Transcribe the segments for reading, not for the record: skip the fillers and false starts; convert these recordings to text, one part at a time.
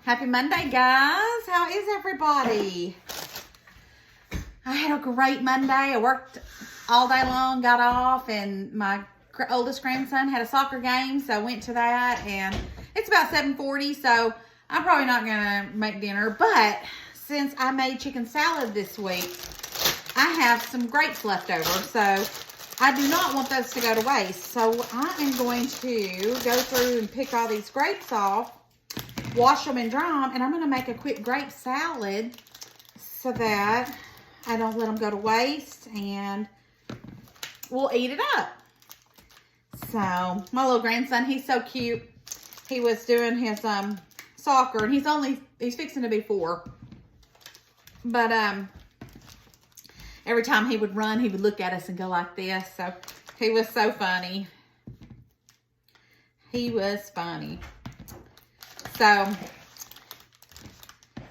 Happy Monday, guys. How is everybody? I had a great Monday. I worked all day long, got off, and my oldest grandson had a soccer game, so I went to that, and it's about 7:40, so I'm probably not going to make dinner, but since I made chicken salad this week, I have some grapes left over, so I do not want those to go to waste. So I am going to go through and pick all these grapes off, wash them and dry them, and I'm going to make a quick grape salad so that I don't let them go to waste, and we'll eat it up. So my little grandson, he's so cute. He was doing his soccer, and he's fixing to be 4. But every time he would run, he would look at us and go like this. So he was so funny. He was funny. So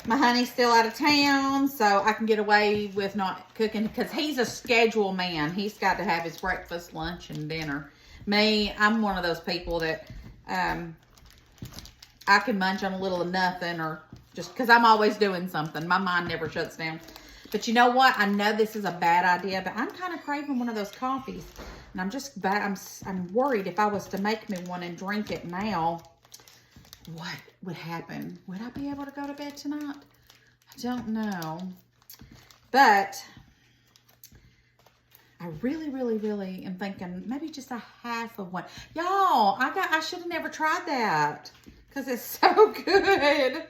my honey's still out of town, so I can get away with not cooking because he's a schedule man. He's got to have his breakfast, lunch, and dinner. Me, I'm one of those people that I can munch on a little of nothing, or just because I'm always doing something. My mind never shuts down. But you know what? I know this is a bad idea, but I'm kind of craving one of those coffees. And I'm just I'm worried if I was to make me one and drink it now, what would happen? Would I be able to go to bed tonight? I don't know. But I really, really, really am thinking maybe just a half of one. Y'all, I should have never tried that because it's so good.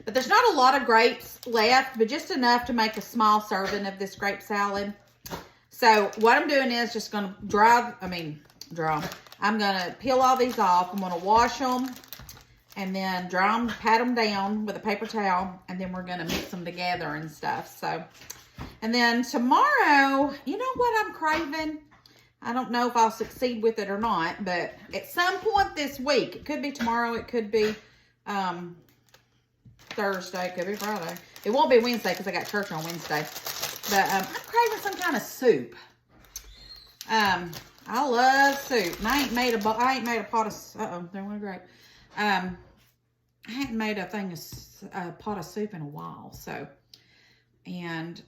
But there's not a lot of grapes left, but just enough to make a small serving of this grape salad. So what I'm doing is just going to dry them. I'm going to peel all these off. I'm going to wash them and then dry them, pat them down with a paper towel, and then we're going to mix them together and stuff. So, and then tomorrow, you know what I'm craving? I don't know if I'll succeed with it or not, but at some point this week, it could be tomorrow, it could be Thursday, it could be Friday. It won't be Wednesday because I got church on Wednesday. But I'm craving some kind of soup. I love soup. And I ain't made a pot of, there went a grape. I hadn't made a pot of soup in a while, so, and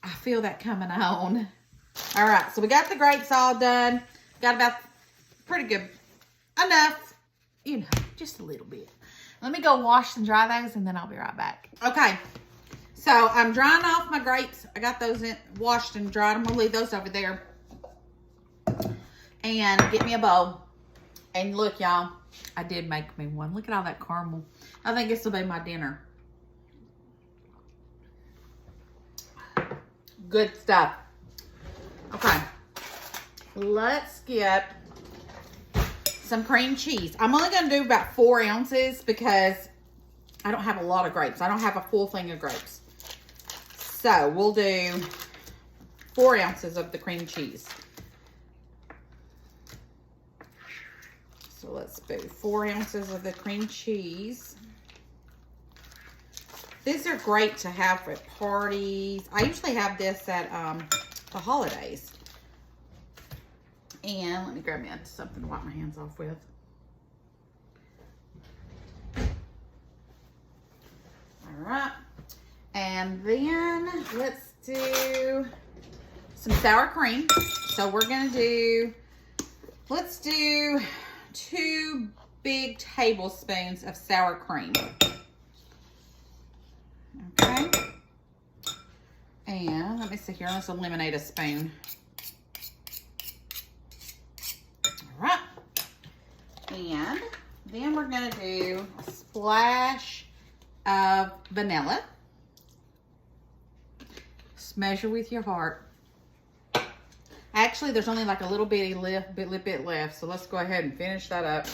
I feel that coming on. All right, so we got the grapes all done. Got about pretty good, enough, just a little bit. Let me go wash and dry those, and then I'll be right back. Okay, so I'm drying off my grapes. I got those washed and dried. I'm gonna leave those over there. And get me a bowl. And look, y'all, I did make me one. Look at all that caramel. I think this will be my dinner. Good stuff. Okay. Let's get some cream cheese. I'm only going to do about 4 ounces because I don't have a lot of grapes. I don't have a full thing of grapes. So we'll do 4 ounces of the cream cheese. So let's do 4 ounces of the cream cheese. These are great to have at parties. I usually have this at the holidays. And let me grab me something to wipe my hands off with. All right. And then let's do some sour cream. So we're going to do, let's do 2 big tablespoons of sour cream. Okay. And let me see here. Let's eliminate a spoon. All right. And then we're going to do a splash of vanilla. Just measure with your heart. Actually, there's only like a little bit left, so let's go ahead and finish that up.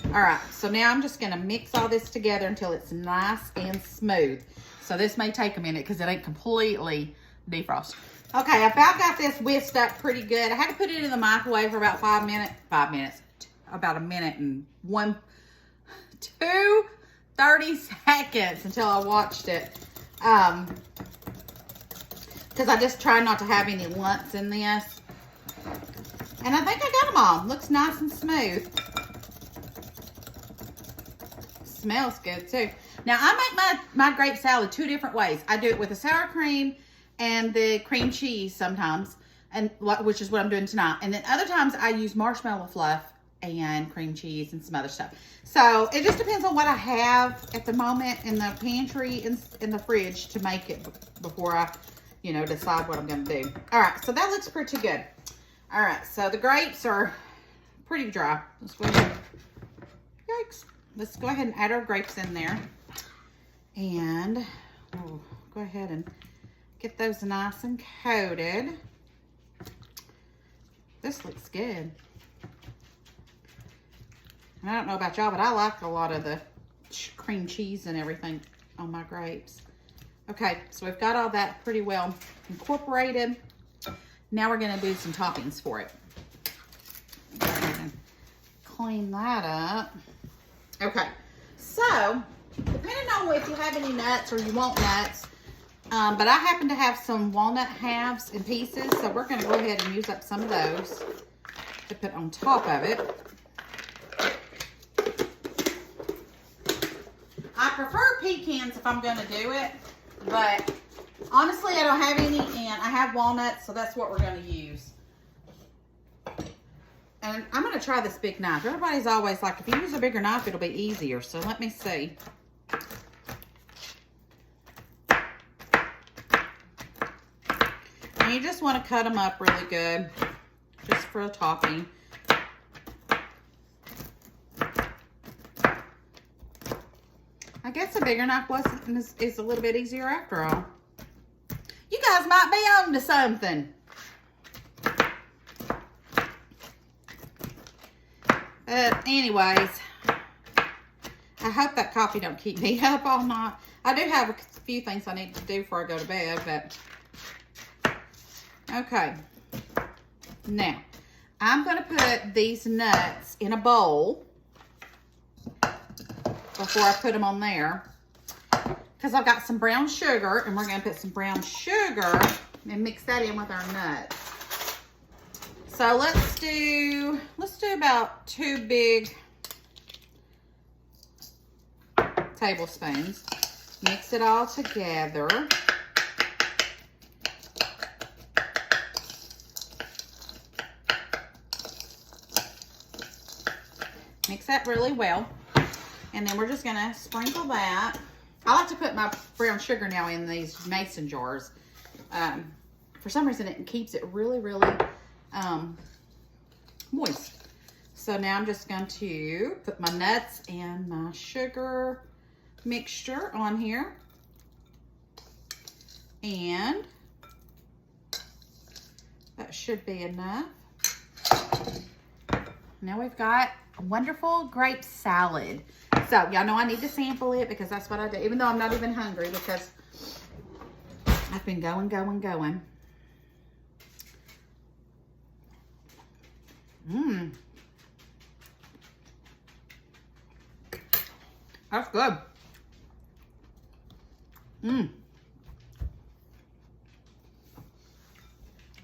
All right, so now I'm just going to mix all this together until it's nice and smooth. So this may take a minute because it ain't completely defrosted. Okay, I about got this whisked up pretty good. I had to put it in the microwave for about 5 minutes. About a minute and 30 seconds until I watched it. Because I just try not to have any lumps in this. And I think I got them all. Looks nice and smooth. Smells good too. Now I make my grape salad 2 different ways. I do it with the sour cream and the cream cheese sometimes, and which is what I'm doing tonight. And then other times I use marshmallow fluff and cream cheese and some other stuff. So it just depends on what I have at the moment in the pantry and in the fridge to make it before I, you know, decide what I'm going to do. All right, so that looks pretty good. All right, so the grapes are pretty dry. Let's go ahead. Yikes. Let's go ahead and add our grapes in there. And we'll go ahead and get those nice and coated. This looks good. And I don't know about y'all, but I like a lot of the cream cheese and everything on my grapes. Okay, so we've got all that pretty well incorporated. Now we're going to do some toppings for it. Go ahead and clean that up. Okay, so depending on if you have any nuts or you want nuts, but I happen to have some walnut halves and pieces, so we're going to go ahead and use up some of those to put on top of it. I prefer pecans if I'm going to do it, but honestly, I don't have any, and I have walnuts, so that's what we're going to use. And I'm going to try this big knife. Everybody's always like, if you use a bigger knife, it'll be easier. So let me see. And you just want to cut them up really good, just for a topping. I guess a bigger knife is a little bit easier after all. You guys might be on to something. Anyways, I hope that coffee don't keep me up all night. I do have a few things I need to do before I go to bed, but okay. Now, I'm going to put these nuts in a bowl before I put them on there, because I've got some brown sugar, and we're going to put some brown sugar and mix that in with our nuts. So let's do about 2 big tablespoons. Mix it all together. Mix that really well. And then we're just gonna sprinkle that. I like to put my brown sugar now in these mason jars. For some reason, it keeps it really, really moist. So now I'm just going to put my nuts and my sugar mixture on here. And that should be enough. Now we've got a wonderful grape salad. So y'all know I need to sample it because that's what I do, even though I'm not even hungry because I've been going. That's good.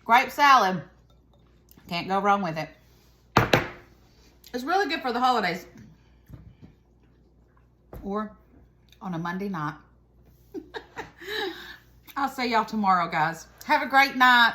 Grape salad. Can't go wrong with it. It's really good for the holidays. Or on a Monday night. I'll see y'all tomorrow, guys. Have a great night.